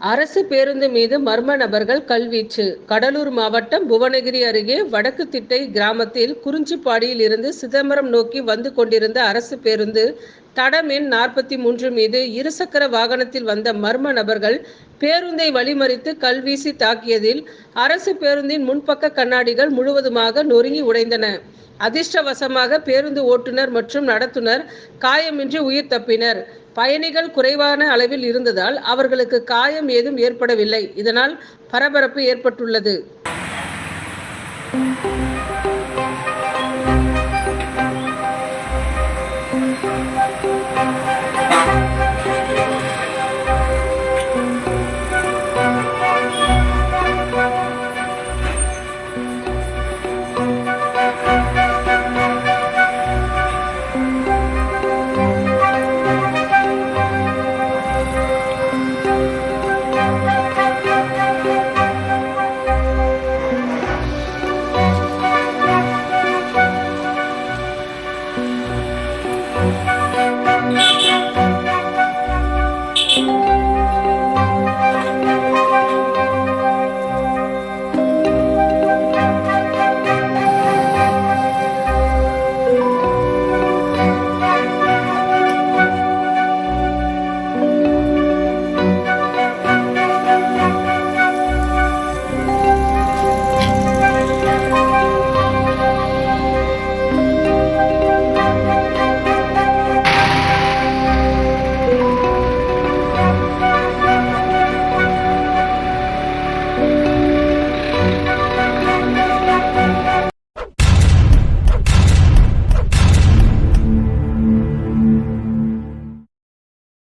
அரசு பேருந்து மீது மர்ம நபர்கள் கல்வீச்சு. கடலூர் மாவட்டம் புவனகிரி அருகே வடக்கு திட்டை கிராமத்தில் குறிஞ்சிப்பாடியில் இருந்து சிதம்பரம் நோக்கி வந்து கொண்டிருந்த அரசு பேருந்து தடம் எண் 43 மீது இருசக்கர வாகனத்தில் வந்த மர்ம நபர்கள் பேருந்தை வழிமறித்து கல்வீசி தாக்கியதில் அரசு பேருந்தின் முன்பக்க கண்ணாடிகள் முழுவதுமாக நொறுங்கி உடைந்தன. அதிர்ஷ்டவசமாக பேருந்து ஓட்டுநர் மற்றும் நடத்துனர் காயமின்றி உயிர் தப்பினர். பயணிகள் குறைவான அளவில் இருந்ததால் அவர்களுக்கு காயம் ஏதும் ஏற்படவில்லை. இதனால் பரபரப்பு ஏற்பட்டுள்ளது.